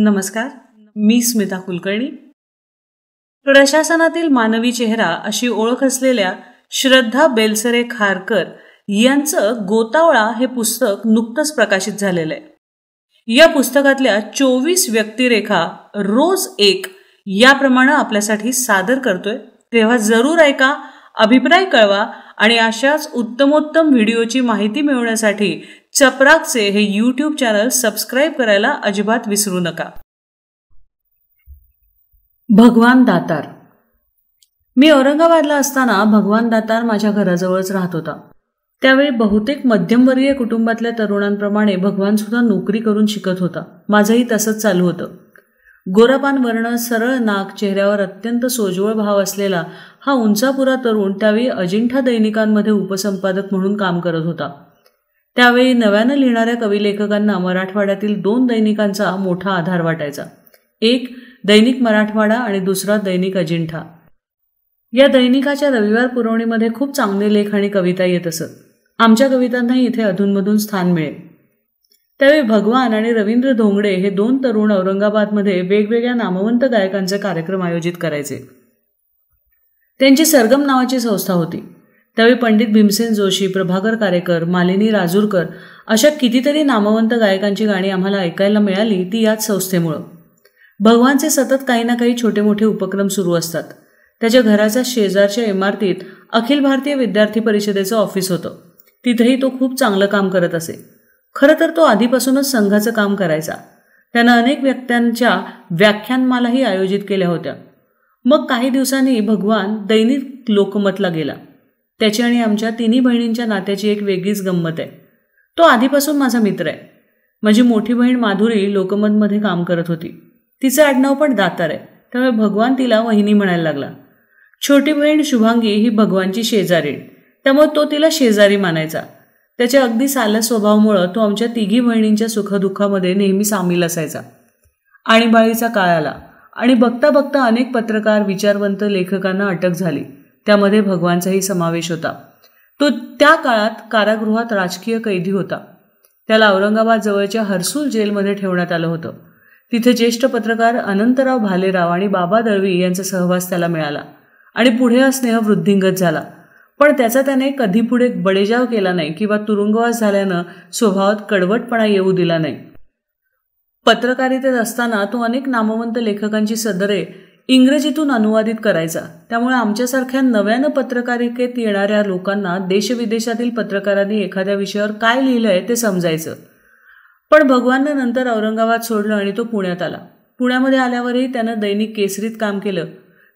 नमस्कार, मी स्मिता कुलकर्णी. प्रशासनातील मानवी चेहरा अशी ओळख असलेल्या श्रद्धा बेलसरे खारकर यांचं गोतावळा हे पुस्तक नुकतंच प्रकाशित झालेलं आहे. या पुस्तकातल्या 24 व्यक्तिरेखा रोज एक याप्रमाणे आपल्यासाठी सादर करतोय. तेव्हा जरूर ऐका, अभिप्राय कळवा आणि अशाच उत्तमोत्तम व्हिडिओची माहिती मिळवण्यासाठी चपराकचे हे यूट्यूब चॅनल सबस्क्राईब करायला अजिबात विसरू नका. भगवान दातार. मी औरंगाबादला असताना भगवान दातार माझ्या घराजवळच राहत होता. त्यावेळी बहुतेक मध्यमवर्गीय कुटुंबातल्या तरुणांप्रमाणे भगवान सुद्धा नोकरी करून शिकत होता. माझंही तसंच चालू होतं. गोरापान वर्ण, सरळ नाक, चेहऱ्यावर अत्यंत सोज्वळ भाव असलेला हा उंचापुरा तरुण त्यावेळी अजिंठा दैनिकांमध्ये उपसंपादक म्हणून काम करत होता. त्यावेळी नव्यानं लिहिणाऱ्या कविलेखकांना मराठवाड्यातील 2 दैनिकांचा मोठा आधार वाटायचा. एक दैनिक मराठवाडा आणि दुसरा दैनिक अजिंठा. या दैनिकाच्या रविवार पुरवणीमध्ये खूप चांगले लेख आणि कविता येत असत. आमच्या कवितांनाही इथे अधूनमधून स्थान मिळे. त्यावेळी भगवान आणि रवींद्र धोंगडे हे 2 तरुण औरंगाबादमध्ये वेगवेगळ्या नामवंत गायकांचे कार्यक्रम आयोजित करायचे. त्यांची सरगम नावाची संस्था होती. त्यावेळी पंडित भीमसेन जोशी, प्रभाकर कारेकर, मालिनी राजूरकर अशा कितीतरी नामवंत गायकांची गाणी आम्हाला ऐकायला मिळाली ती याच संस्थेमुळं. भगवानचे सतत काही ना काही छोटे मोठे उपक्रम सुरू असतात. त्याच्या घराच्या शेजारच्या इमारतीत अखिल भारतीय विद्यार्थी परिषदेचं ऑफिस होतं. तिथेही तो खूप चांगलं काम करत असे. खरं तर तो आधीपासूनच संघाचं काम करायचा. त्यानं अनेक व्यक्त्यांच्या व्याख्यानमालाही आयोजित केल्या होत्या. मग काही दिवसांनी भगवान दैनिक लोकमतला गेला. त्याची आणि आमच्या 3 बहिणींच्या नात्याची एक वेगळीच गंमत आहे. तो आधीपासून माझा मित्र आहे. माझी मोठी बहीण माधुरी लोकमतमध्ये काम करत होती. तिचं आडनाव पण दातार आहे, त्यामुळे भगवान तिला वहिनी म्हणायला लागला. छोटी बहीण शुभांगी ही भगवानची शेजारी, त्यामुळे तो तिला शेजारी मानायचा. त्याच्या अगदी साल्या स्वभावामुळं तो आमच्या 3 बहिणींच्या सुखदुःखामध्ये नेहमी सामील असायचा. आणीबाणीचा काळ आला आणि बघता बघता अनेक पत्रकार, विचारवंत लेखकांना अटक झाली. त्यामध्ये भगवानचाही समावेश होता. तो त्या काळात कारागृहात राजकीय कैदी होता. त्याला औरंगाबाद जवळच्या हर्सूल जेलमध्ये ठेवण्यात आलं होतं. तिथे ज्येष्ठ पत्रकार अनंतराव भालेराव आणि बाबा दळवी यांचा सहवास त्याला मिळाला आणि पुढे हा स्नेह वृद्धिंगत झाला. पण त्याचा त्याने कधी पुढे बडेजाव केला नाही किंवा तुरुंगवास झाल्यानं स्वभावात कडवटपणा येऊ दिला नाही. पत्रकारितेत असताना तो अनेक नामवंत लेखकांची सदरे इंग्रजीतून अनुवादित करायचा. त्यामुळे आमच्यासारख्या नव्यानं पत्रकारितेत येणाऱ्या लोकांना देशविदेशातील पत्रकारांनी एखाद्या विषयावर काय लिहिलंय ते समजायचं. पण भगवाननं नंतर औरंगाबाद सोडलं आणि तो पुण्यात आला. पुण्यामध्ये आल्यावरही त्यानं दैनिक केसरीत काम केलं.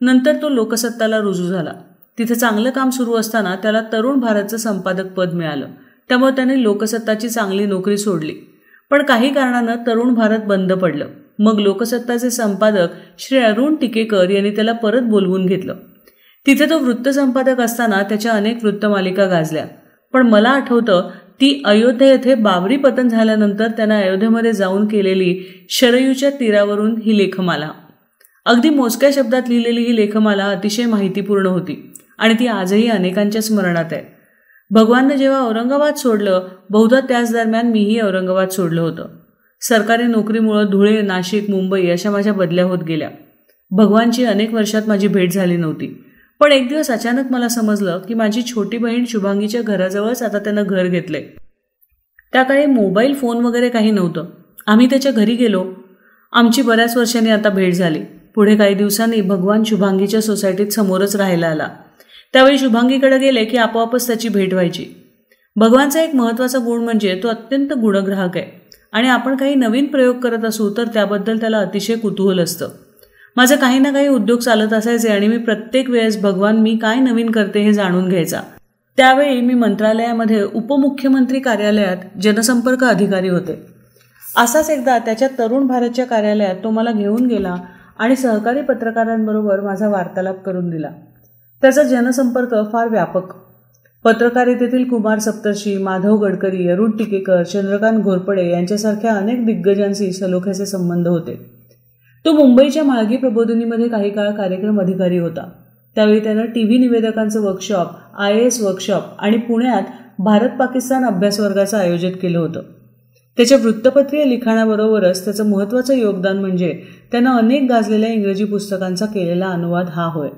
नंतर तो लोकसत्ताला रुजू झाला. तिथे चांगलं काम सुरू असताना त्याला तरुण भारतचं संपादक पद मिळालं. त्यामुळे त्याने लोकसत्ताची चांगली नोकरी सोडली. पण काही कारणानं तरुण भारत बंद पडलं. मग लोकसत्ताचे संपादक श्री अरुण टिकेकर यांनी त्याला परत बोलवून घेतलं. तिथे तो वृत्तसंपादक असताना त्याच्या अनेक वृत्तमालिका गाजल्या. पण मला आठवतं ती अयोध्या येथे बाबरी पतन झाल्यानंतर त्यानं अयोध्येमध्ये जाऊन केलेली शरयूच्या तीरावरून ही लेखमाला. अगदी मोजक्या शब्दात लिहिलेली ही लेखमाला अतिशय माहितीपूर्ण होती आणि ती आजही अनेकांच्या स्मरणात आहे. भगवाननं जेव्हा औरंगाबाद सोडलं, बहुधा त्याच दरम्यान मीही औरंगाबाद सोडलं होतं. सरकारी नोकरीमुळं धुळे, नाशिक, मुंबई अशा माझ्या बदल्या होत गेल्या. भगवानची अनेक वर्षात माझी भेट झाली नव्हती. पण एक दिवस अचानक मला समजलं की माझी छोटी बहीण शुभांगीच्या घराजवळच आता त्यानं घर घेतलंय. त्या काळी मोबाईल फोन वगैरे काही नव्हतं. आम्ही त्याच्या घरी गेलो. आमची बऱ्याच वर्षांनी आता भेट झाली. पुढे काही दिवसांनी भगवान शुभांगीच्या सोसायटीत समोरच राहायला आला. त्यावेळी शुभांगीकडे गेले की आपोआपच त्याची भेट व्हायची. भगवानचा एक महत्त्वाचा गुण म्हणजे तो अत्यंत गुणग्राहक आहे आणि आपण काही नवीन प्रयोग करत असू तर त्याबद्दल त्याला अतिशय कुतूहल असतं. माझं काही ना काही उद्योग चालत असायचे आणि मी प्रत्येक वेळेस भगवान मी काय नवीन करते हे जाणून घ्यायचा. त्यावेळी मी मंत्रालयामध्ये उपमुख्यमंत्री कार्यालयात जनसंपर्क अधिकारी होते. असाच एकदा त्याच्या तरुण भारतच्या कार्यालयात तो मला घेऊन गेला आणि सहकारी पत्रकारांबरोबर माझा वार्तालाप करून दिला. त्याचा जनसंपर्क फार व्यापक. पत्रकारितेतील कुमार सप्तर्षी, माधव गडकरी, अरुण टिकेकर, चंद्रकांत घोरपडे यांच्यासारख्या अनेक दिग्गजांशी सलोख्याचे संबंध होते. तो मुंबईच्या माळगी प्रबोधिनीमध्ये काही काळ कार्यक्रम अधिकारी होता. त्यावेळी त्यानं टीव्ही निवेदकांचं वर्कशॉप, IAS वर्कशॉप आणि पुण्यात भारत पाकिस्तान अभ्यास वर्गाचं आयोजित केलं होतं. त्याच्या वृत्तपत्रीय लिखाणाबरोबरच त्याचं महत्त्वाचं योगदान म्हणजे त्यानं अनेक गाजलेल्या इंग्रजी पुस्तकांचा केलेला अनुवाद हा होय.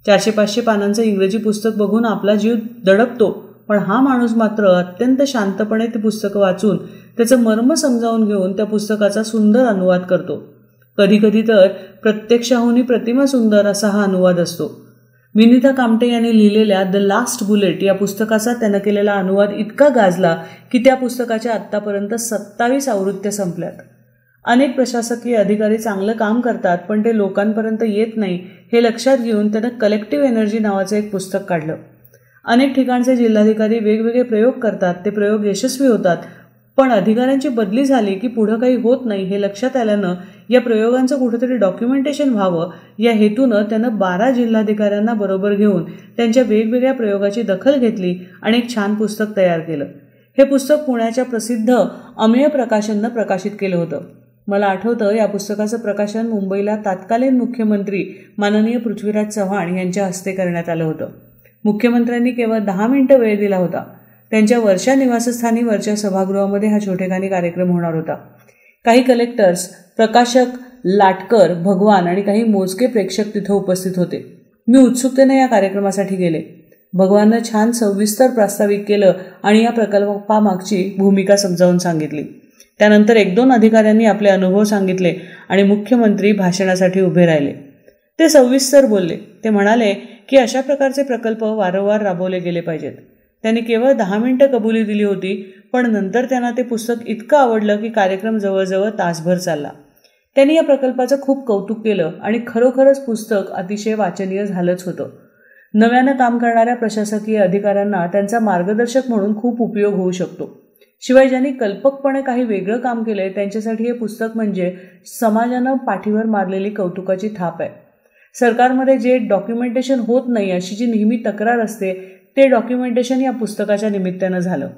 400-500 पानांचं इंग्रजी पुस्तक बघून आपला जीव दडपतो, पण हा माणूस मात्र अत्यंत शांतपणे ते पुस्तक वाचून त्याचं मर्म समजावून घेऊन त्या पुस्तकाचा सुंदर अनुवाद करतो. कधी कधी तर प्रत्यक्षाहूनही प्रतिमा सुंदर असा हा अनुवाद असतो. विनिता कामटे यांनी लिहिलेल्या द लास्ट बुलेट या पुस्तकाचा त्यानं केलेला अनुवाद इतका गाजला की त्या पुस्तकाच्या आत्तापर्यंत 27 आवृत्त्या संपल्यात. अनेक प्रशासकीय अधिकारी चांगलं काम करतात, पण ते लोकांपर्यंत येत नाही हे लक्षात घेऊन त्यानं कलेक्टिव्ह एनर्जी नावाचं एक पुस्तक काढलं. अनेक ठिकाणचे जिल्हाधिकारी वेगवेगळे प्रयोग करतात, ते प्रयोग यशस्वी होतात, पण अधिकाऱ्यांची बदली झाली की पुढं काही होत नाही हे लक्षात आल्यानं या प्रयोगांचं कुठेतरी डॉक्युमेंटेशन व्हावं या हेतूनं त्यानं 12 जिल्हाधिकाऱ्यांना बरोबर घेऊन त्यांच्या वेगवेगळ्या प्रयोगाची दखल घेतली आणि एक छान पुस्तक तयार केलं. हे पुस्तक पुण्याच्या प्रसिद्ध अमेय प्रकाशननं प्रकाशित केलं होतं. मला आठवतं या पुस्तकाचं प्रकाशन मुंबईला तत्कालीन मुख्यमंत्री माननीय पृथ्वीराज चव्हाण यांच्या हस्ते करण्यात आलं होतं. मुख्यमंत्र्यांनी केवळ 10 मिनिटं वेळ दिला होता. त्यांच्या वर्षा निवासस्थानी वरच्या सभागृहामध्ये हा छोटेखानी कार्यक्रम होणार होता. काही कलेक्टर्स, प्रकाशक, लाटकर, भगवान आणि काही मोजके प्रेक्षक तिथं उपस्थित होते. मी उत्सुकतेने या कार्यक्रमासाठी गेले. भगवाननं छान सविस्तर प्रास्ताविक केलं आणि या प्रकल्पामागची भूमिका समजावून सांगितली. त्यानंतर 1-2 अधिकाऱ्यांनी आपले अनुभव सांगितले आणि मुख्यमंत्री भाषणासाठी उभे राहिले. ते सविस्तर बोलले. ते म्हणाले की अशा प्रकारचे प्रकल्प वारंवार राबवले गेले पाहिजेत. त्यांनी केवळ 10 मिनिटं कबुली दिली होती, पण नंतर त्यांना ते पुस्तक इतकं आवडलं की कार्यक्रम जवळजवळ तासभर चालला. त्यांनी या प्रकल्पाचं खूप कौतुक केलं आणि खरोखरच पुस्तक अतिशय वाचनीय झालंच होतं. नव्यानं काम करणाऱ्या प्रशासकीय अधिकाऱ्यांना त्यांचा मार्गदर्शक म्हणून खूप उपयोग होऊ शकतो. शिवाय ज्यांनी कल्पकपणे काही वेगळं काम केलंय त्यांच्यासाठी हे पुस्तक म्हणजे समाजानं पाठीवर मारलेली कौतुकाची थाप आहे. सरकारमध्ये जे डॉक्युमेंटेशन होत नाही अशी जी नेहमी तक्रार असते ते डॉक्युमेंटेशन या पुस्तकाच्या निमित्तानं झालं.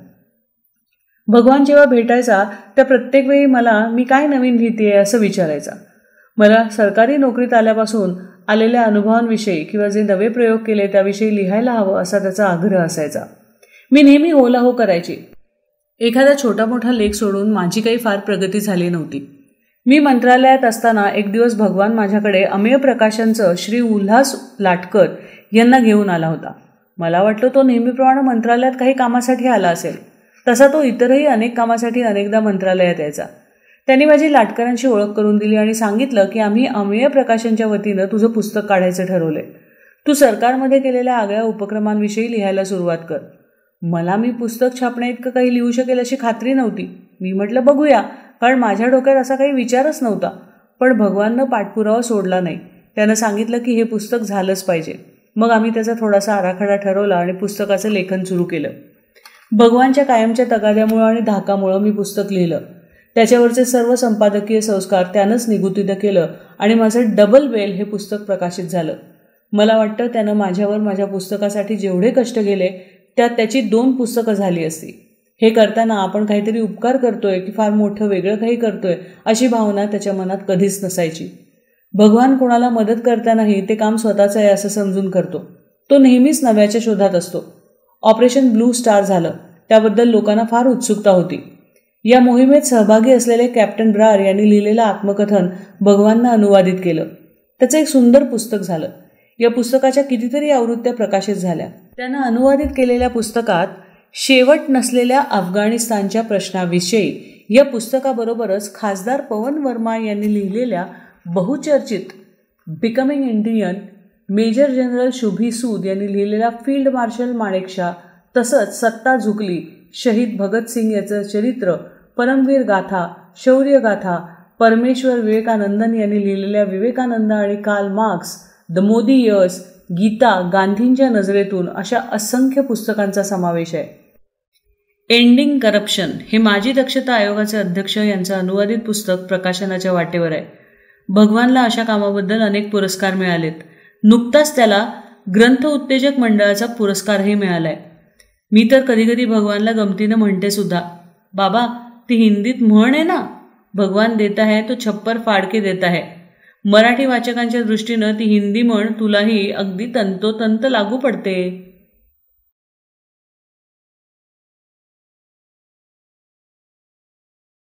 भगवान जेव्हा भेटायचा त्या प्रत्येक वेळी मला मी काय नवीन लिहितेय असं विचारायचा. मला सरकारी नोकरीत आल्यापासून आलेल्या अनुभवांविषयी किंवा जे नवे प्रयोग केले त्याविषयी लिहायला हवं असा त्याचा आग्रह असायचा. मी नेहमी होला हो करायची. एखादा छोटा मोठा लेख सोडून माझी काही फार प्रगती झाली नव्हती. मी मंत्रालयात असताना एक दिवस भगवान माझ्याकडे अमेय प्रकाशनचं श्री उल्हास लाटकर यांना घेऊन आला होता. मला वाटलं तो नेहमीप्रमाणे मंत्रालयात काही कामासाठी आला असेल. तसा तो इतरही अनेक कामासाठी अनेकदा मंत्रालयात यायचा. त्यांनी माझी लाटकरांशी ओळख करून दिली आणि सांगितलं की आम्ही अमेय प्रकाशनच्या वतीनं तुझं पुस्तक काढायचं ठरवलंय. तू सरकारमध्ये केलेल्या आगळ्या उपक्रमांविषयी लिहायला सुरुवात कर. मला मी पुस्तक छापण्या इतकं काही लिहू शकेल अशी खात्री नव्हती. मी म्हटलं बघूया, कारण माझ्या डोक्यात असा काही विचारच नव्हता. पण भगवाननं पाठपुरावा सोडला नाही. त्यानं सांगितलं की हे पुस्तक झालंच पाहिजे. मग आम्ही त्याचा थोडासा आराखडा ठरवला आणि पुस्तकाचं लेखन सुरू केलं. भगवानच्या कायमच्या तगाद्यामुळं आणि धाकामुळं मी पुस्तक लिहिलं. त्याच्यावरचे सर्व संपादकीय संस्कार त्यानंच निगुतीनं केलं आणि माझं डबल बेल हे पुस्तक प्रकाशित झालं. मला वाटतं त्यानं माझ्यावर माझ्या पुस्तकासाठी जेवढे कष्ट गेले त्यात त्याची 2 पुस्तकं झाली असती. हे करताना आपण काहीतरी उपकार करतोय की फार मोठं वेगळं काही करतोय अशी भावना त्याच्या मनात कधीच नसायची. भगवान कोणाला मदत करतानाही ते काम स्वतःचं आहे असं समजून करतो. तो नेहमीच नव्याच्या शोधात असतो. ऑपरेशन ब्लू स्टार झालं, त्याबद्दल लोकांना फार उत्सुकता होती. या मोहिमेत सहभागी असलेले कॅप्टन ब्रार यांनी लिहिलेलं आत्मकथन भगवाननं अनुवादित केलं. त्याचं एक सुंदर पुस्तक झालं. या पुस्तकाच्या कितीतरी आवृत्त्या प्रकाशित झाल्या. त्यानं अनुवादित केलेल्या पुस्तकात शेवट नसलेल्या अफगाणिस्तानच्या प्रश्नाविषयी या पुस्तकाबरोबरच खासदार पवन वर्मा यांनी लिहिलेल्या बहुचर्चित becoming Indian, major general Shubhi Sood यांनी लिहिलेल्या फील्ड मार्शल माणेकशा, तसंच सत्ता झुकली, शहीद भगतसिंग याचं चरित्र, परमवीर गाथा, शौर्य गाथा, परमेश्वर विवेकानंदन यांनी लिहिलेल्या विवेकानंद आणि Karl Marx, the Modi years, Gita, गांधींच्या नजरेतून अशा असंख्य पुस्तकांचा समावेश आहे. एंडिंग करप्शन हे माजी दक्षता आयोगाचे अध्यक्ष यांचं अनुवादित पुस्तक प्रकाशनाच्या वाटेवर आहे. भगवानला अशा कामाबद्दल अनेक पुरस्कार मिळालेत. नुकताच त्याला ग्रंथ उत्तेजक मंडळाचा पुरस्कारही मिळालाय. मी तर कधीकधी भगवानला गमतीनं म्हणते सुद्धा, बाबा ती हिंदीत म्हण आहे ना, भगवान देता है तो छप्पर फाडके देता है. मराठी वाचकांच्या दृष्टीनं ती हिंदी म्हण तुलाही अगदी तंतोतंत लागू पडते.